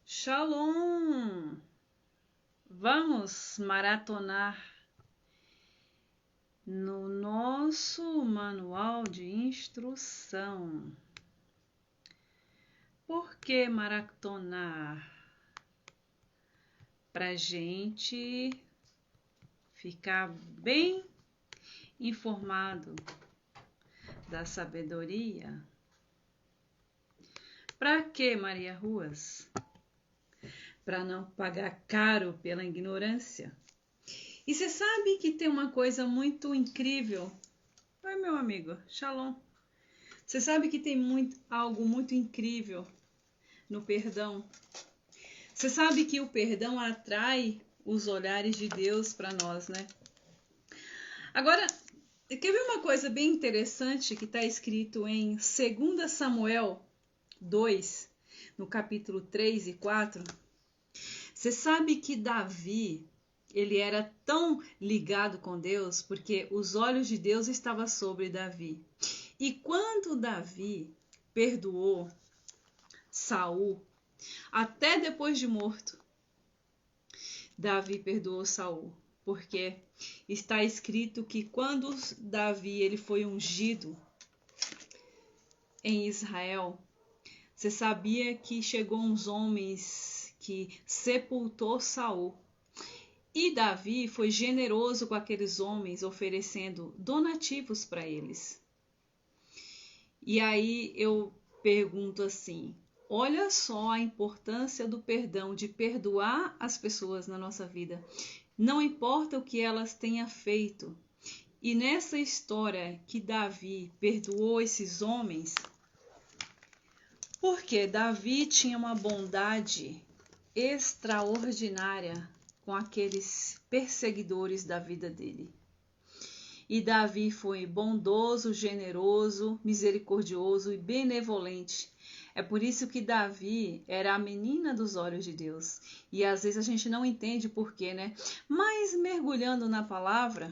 Shalom! Vamos maratonar no nosso manual de instrução. Por que maratonar? Para gente ficar bem informado da sabedoria. Para que, Maria Ruas? Para não pagar caro pela ignorância. E você sabe que tem uma coisa muito incrível. Oi, meu amigo, Shalom. Você sabe que tem algo muito incrível no perdão. Você sabe que o perdão atrai os olhares de Deus para nós, né? Agora, quer ver uma coisa bem interessante que está escrito em 2 Samuel 2, no capítulo 3 e 4? Você sabe que Davi, ele era tão ligado com Deus porque os olhos de Deus estavam sobre Davi. E quando Davi perdoou Saul, até depois de morto, Davi perdoou Saul, porque está escrito que quando Davi ele foi ungido em Israel, você sabia que chegou uns homens que sepultou Saul. E Davi foi generoso com aqueles homens, oferecendo donativos para eles. E aí eu pergunto assim, olha só a importância do perdão, de perdoar as pessoas na nossa vida. Não importa o que elas tenham feito. E nessa história que Davi perdoou esses homens, porque Davi tinha uma bondade extraordinária com aqueles perseguidores da vida dele. E Davi foi bondoso, generoso, misericordioso e benevolente. É por isso que Davi era a menina dos olhos de Deus. E às vezes a gente não entende por quê, né? Mas mergulhando na palavra,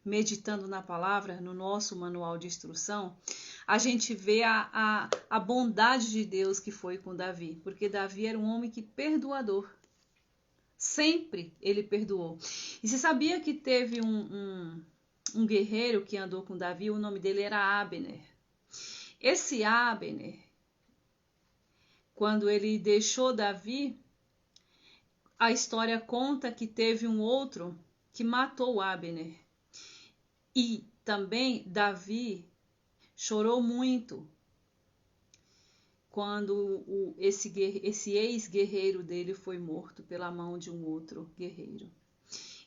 meditando na palavra, no nosso manual de instrução, a gente vê a bondade de Deus que foi com Davi. Porque Davi era um homem que perdoador. Sempre ele perdoou. E você sabia que teve um guerreiro que andou com Davi, o nome dele era Abner. Esse Abner, quando ele deixou Davi, a história conta que teve um outro que matou Abner. E também Davi chorou muito quando esse ex-guerreiro dele foi morto pela mão de um outro guerreiro.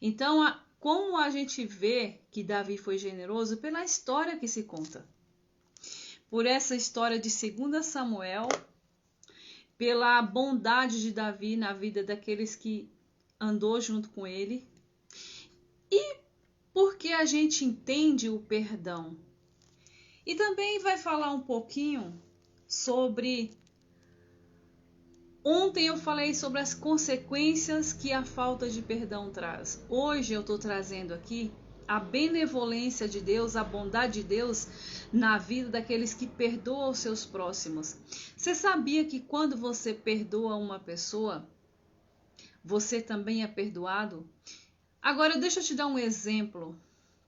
Então, como a gente vê que Davi foi generoso? Pela história que se conta. Por essa história de 2 Samuel, pela bondade de Davi na vida daqueles que andou junto com ele. E porque a gente entende o perdão. E também vai falar um pouquinho sobre... Ontem eu falei sobre as consequências que a falta de perdão traz. Hoje eu estou trazendo aqui a benevolência de Deus, a bondade de Deus na vida daqueles que perdoam os seus próximos. Você sabia que quando você perdoa uma pessoa, você também é perdoado? Agora deixa eu te dar um exemplo.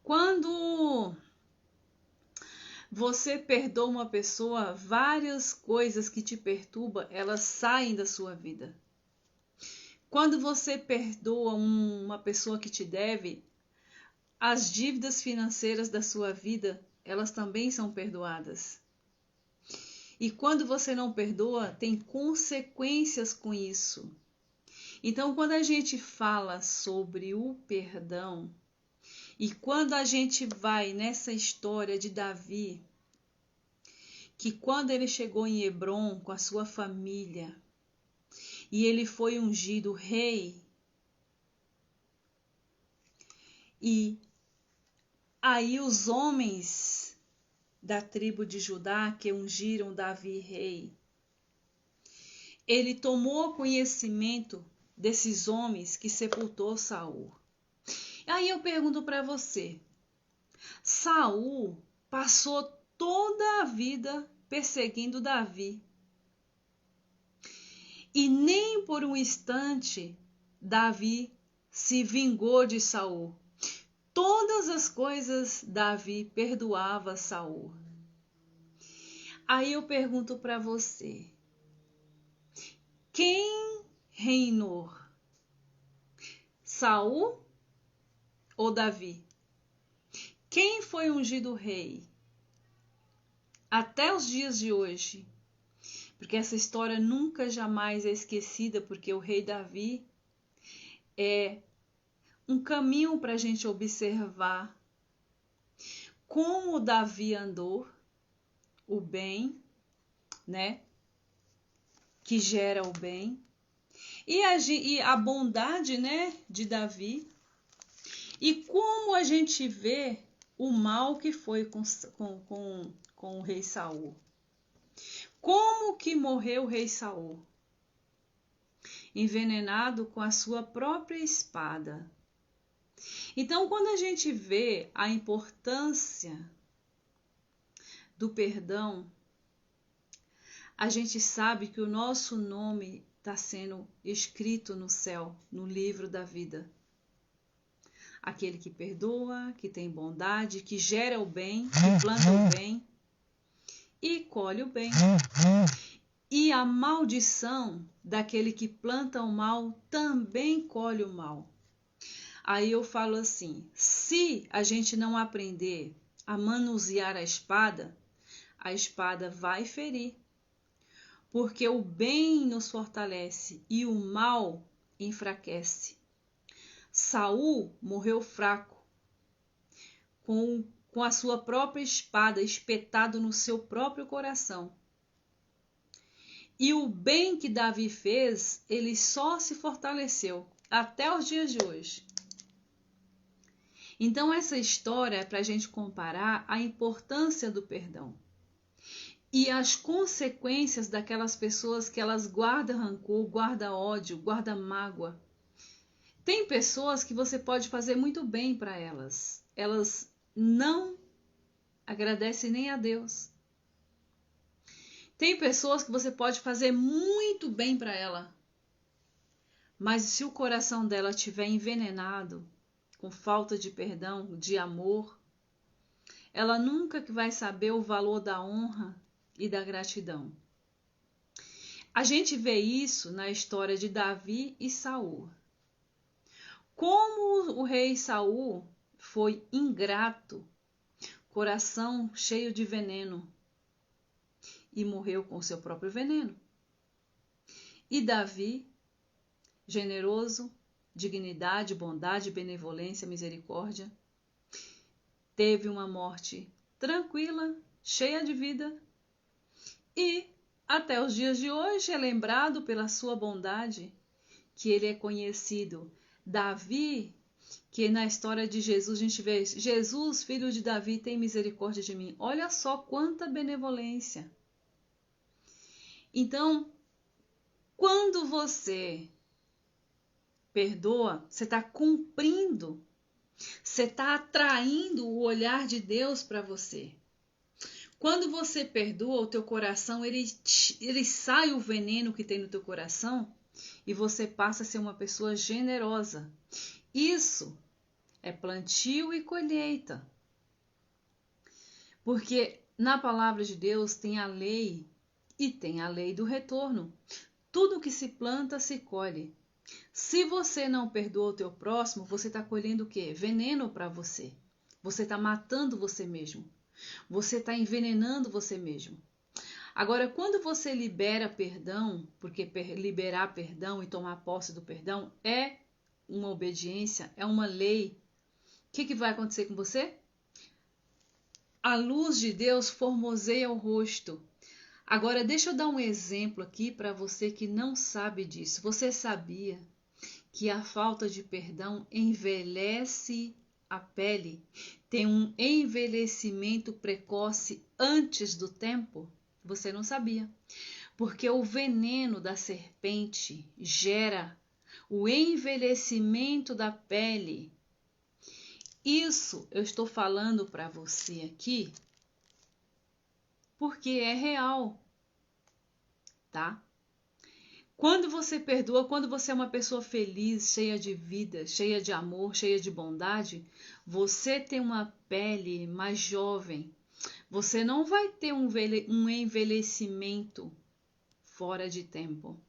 Quando você perdoa uma pessoa, várias coisas que te perturbam, elas saem da sua vida. Quando você perdoa uma pessoa que te deve, as dívidas financeiras da sua vida, elas também são perdoadas. E quando você não perdoa, tem consequências com isso. Então, quando a gente fala sobre o perdão, e quando a gente vai nessa história de Davi, que quando ele chegou em Hebrom com a sua família, e ele foi ungido rei, e aí os homens da tribo de Judá que ungiram Davi rei, ele tomou conhecimento desses homens que sepultou Saul. Aí eu pergunto para você, Saul passou toda a vida perseguindo Davi. E nem por um instante Davi se vingou de Saul. Todas as coisas Davi perdoava Saul. Aí eu pergunto para você, quem reinou? Saul ou Davi? Quem foi ungido rei? Até os dias de hoje. Porque essa história nunca jamais é esquecida, porque o rei Davi é um caminho para a gente observar como Davi andou, o bem, né? Que gera o bem. E a bondade, né, de Davi. E como a gente vê o mal que foi com o rei Saul. Como que morreu o rei Saul? Envenenado com a sua própria espada. Então, quando a gente vê a importância do perdão, a gente sabe que o nosso nome está sendo escrito no céu, no livro da vida. Aquele que perdoa, que tem bondade, que gera o bem, que planta o bem e colhe o bem. E a maldição daquele que planta o mal também colhe o mal. Aí eu falo assim, se a gente não aprender a manusear a espada vai ferir. Porque o bem nos fortalece e o mal enfraquece. Saul morreu fraco, com a sua própria espada espetado no seu próprio coração. E o bem que Davi fez, ele só se fortaleceu até os dias de hoje. Então essa história é para a gente comparar a importância do perdão. E as consequências daquelas pessoas que elas guardam rancor, guardam ódio, guardam mágoa. Tem pessoas que você pode fazer muito bem para elas. Elas não agradecem nem a Deus. Tem pessoas que você pode fazer muito bem para ela. Mas se o coração dela estiver envenenado, com falta de perdão, de amor, ela nunca vai saber o valor da honra e da gratidão. A gente vê isso na história de Davi e Saul. Como o rei Saul foi ingrato, coração cheio de veneno, e morreu com seu próprio veneno. E Davi, generoso, dignidade, bondade, benevolência, misericórdia, teve uma morte tranquila, cheia de vida, e até os dias de hoje é lembrado pela sua bondade, que ele é conhecido. Davi, que na história de Jesus a gente vê, Jesus, filho de Davi, tem misericórdia de mim. Olha só quanta benevolência. Então, quando você perdoa, você está cumprindo, você está atraindo o olhar de Deus para você. Quando você perdoa, o teu coração, ele sai o veneno que tem no teu coração e você passa a ser uma pessoa generosa. Isso é plantio e colheita. Porque na palavra de Deus tem a lei e tem a lei do retorno. Tudo que se planta, se colhe. Se você não perdoa o teu próximo, você está colhendo o quê? Veneno para você. Você está matando você mesmo. Você está envenenando você mesmo. Agora, quando você libera perdão, porque liberar perdão e tomar posse do perdão é uma obediência, é uma lei, o que vai acontecer com você? A luz de Deus formoseia o rosto. Agora, deixa eu dar um exemplo aqui para você que não sabe disso. Você sabia que a falta de perdão envelhece a pele? Tem um envelhecimento precoce antes do tempo? Você não sabia. Porque o veneno da serpente gera o envelhecimento da pele. Isso eu estou falando para você aqui porque é real, tá? Quando você perdoa, quando você é uma pessoa feliz, cheia de vida, cheia de amor, cheia de bondade, você tem uma pele mais jovem. Você não vai ter um envelhecimento fora de tempo.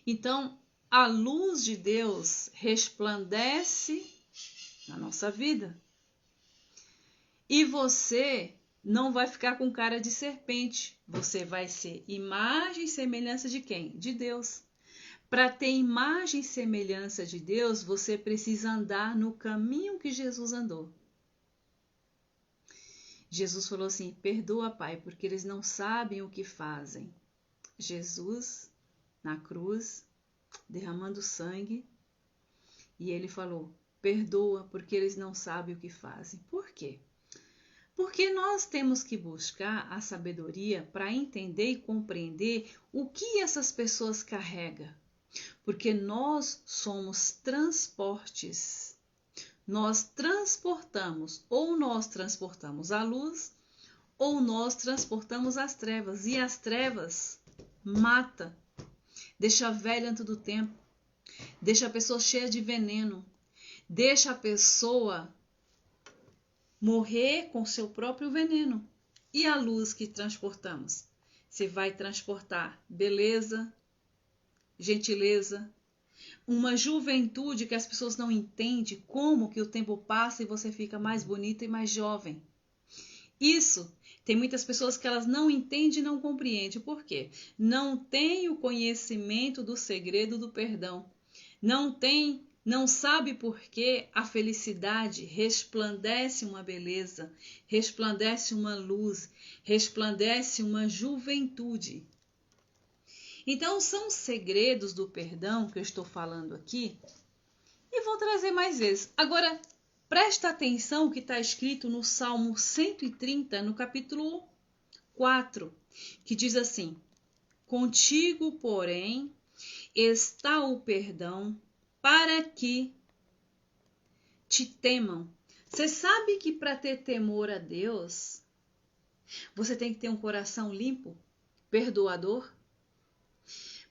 Então, a luz de Deus resplandece na nossa vida. E você não vai ficar com cara de serpente. Você vai ser imagem e semelhança de quem? De Deus. Para ter imagem e semelhança de Deus, você precisa andar no caminho que Jesus andou. Jesus falou assim: perdoa, Pai, porque eles não sabem o que fazem. Jesus, na cruz, derramando sangue, e ele falou: perdoa, porque eles não sabem o que fazem. Por quê? Porque nós temos que buscar a sabedoria para entender e compreender o que essas pessoas carregam. Porque nós somos transportes. Nós transportamos, ou nós transportamos a luz, ou nós transportamos as trevas. E as trevas mata, deixa velha antes do tempo, deixa a pessoa cheia de veneno, deixa a pessoa morrer com seu próprio veneno. E a luz que transportamos? Você vai transportar beleza, gentileza, uma juventude que as pessoas não entendem como que o tempo passa e você fica mais bonita e mais jovem. Isso, tem muitas pessoas que elas não entendem e não compreendem. Por quê? Não tem o conhecimento do segredo do perdão. Não sabe por que a felicidade resplandece uma beleza, resplandece uma luz, resplandece uma juventude. Então, são segredos do perdão que eu estou falando aqui e vou trazer mais vezes. Agora, presta atenção que está escrito no Salmo 130, no capítulo 4, que diz assim: contigo, porém, está o perdão para que te temam. Você sabe que para ter temor a Deus, você tem que ter um coração limpo, perdoador?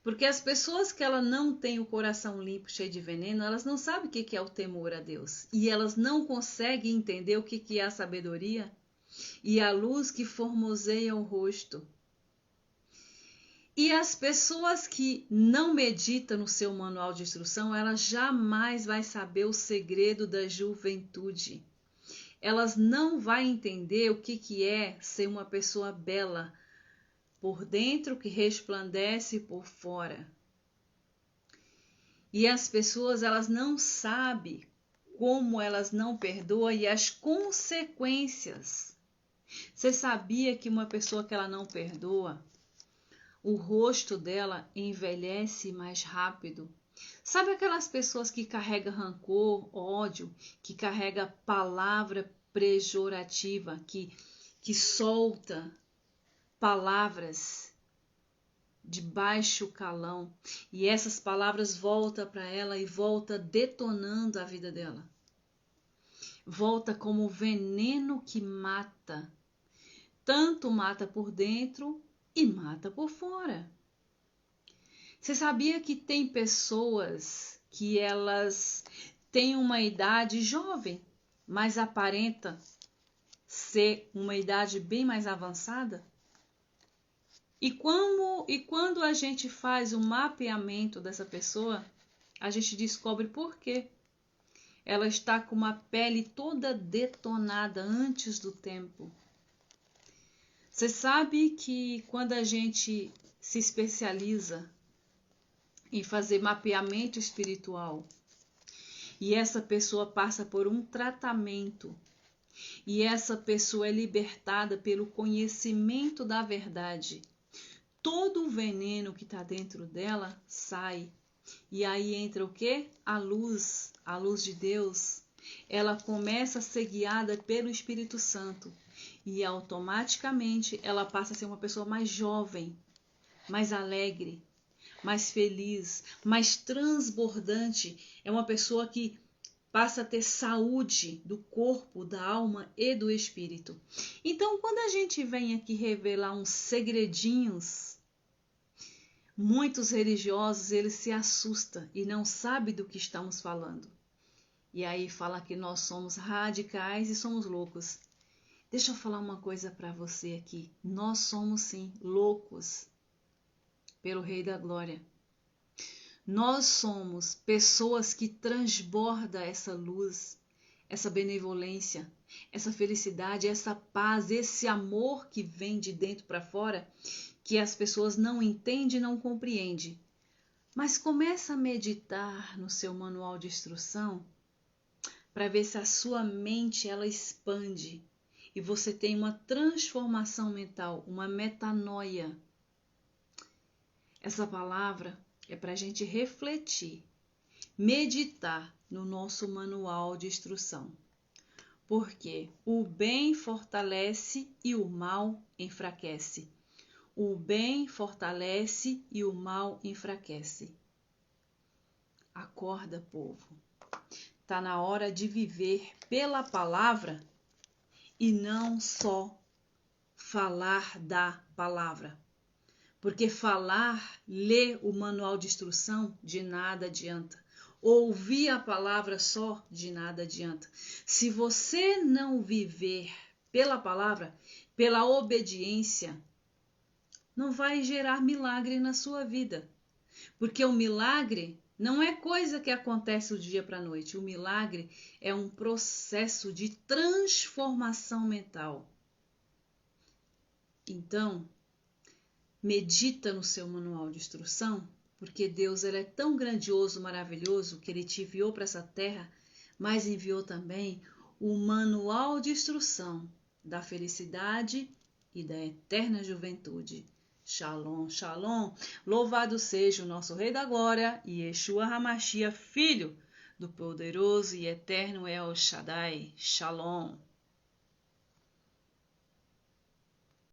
Porque as pessoas que ela não têm o coração limpo, cheio de veneno, elas não sabem o que é o temor a Deus. E elas não conseguem entender o que é a sabedoria e a luz que formoseia o rosto. E as pessoas que não meditam no seu manual de instrução, elas jamais vão saber o segredo da juventude. Elas não vão entender o que é ser uma pessoa bela, por dentro que resplandece por fora. E as pessoas, elas não sabem como elas não perdoam e as consequências. Você sabia que uma pessoa que ela não perdoa, o rosto dela envelhece mais rápido? Sabe aquelas pessoas que carregam rancor, ódio, que carregam palavra pejorativa, que solta palavras de baixo calão, e essas palavras voltam para ela e volta detonando a vida dela. Volta como veneno que mata. Tanto mata por dentro e mata por fora. Você sabia que tem pessoas que elas têm uma idade jovem, mas aparenta ser uma idade bem mais avançada? E quando a gente faz o mapeamento dessa pessoa, a gente descobre por quê. Ela está com uma pele toda detonada antes do tempo. Você sabe que quando a gente se especializa em fazer mapeamento espiritual e essa pessoa passa por um tratamento e essa pessoa é libertada pelo conhecimento da verdade, todo o veneno que está dentro dela sai. E aí entra o quê? A luz de Deus. Ela começa a ser guiada pelo Espírito Santo. E automaticamente ela passa a ser uma pessoa mais jovem, mais alegre, mais feliz, mais transbordante. É uma pessoa que passa a ter saúde do corpo, da alma e do espírito. Então, quando a gente vem aqui revelar uns segredinhos, Muitos religiosos, eles se assustam e não sabem do que estamos falando. E aí fala que nós somos radicais e somos loucos. Deixa eu falar uma coisa para você aqui. Nós somos sim loucos pelo Rei da Glória. Nós somos pessoas que transbordam essa luz, essa benevolência, essa felicidade, essa paz, esse amor que vem de dentro para fora, que as pessoas não entendem e não compreendem. Mas começa a meditar no seu manual de instrução para ver se a sua mente ela expande e você tem uma transformação mental, uma metanoia. Essa palavra é para a gente refletir, meditar no nosso manual de instrução. Porque o bem fortalece e o mal enfraquece. O bem fortalece e o mal enfraquece. Acorda, povo. Está na hora de viver pela palavra e não só falar da palavra. Porque falar, ler o manual de instrução, de nada adianta. Ouvir a palavra só, de nada adianta. Se você não viver pela palavra, pela obediência, não vai gerar milagre na sua vida. Porque o milagre não é coisa que acontece do dia para a noite. O milagre é um processo de transformação mental. Então, medita no seu manual de instrução, porque Deus ele é tão grandioso, maravilhoso, que Ele te enviou para essa terra, mas enviou também o manual de instrução da felicidade e da eterna juventude. Shalom, shalom. Louvado seja o nosso Rei da Glória, Yeshua HaMashiach, Filho do poderoso e eterno El Shaddai. Shalom.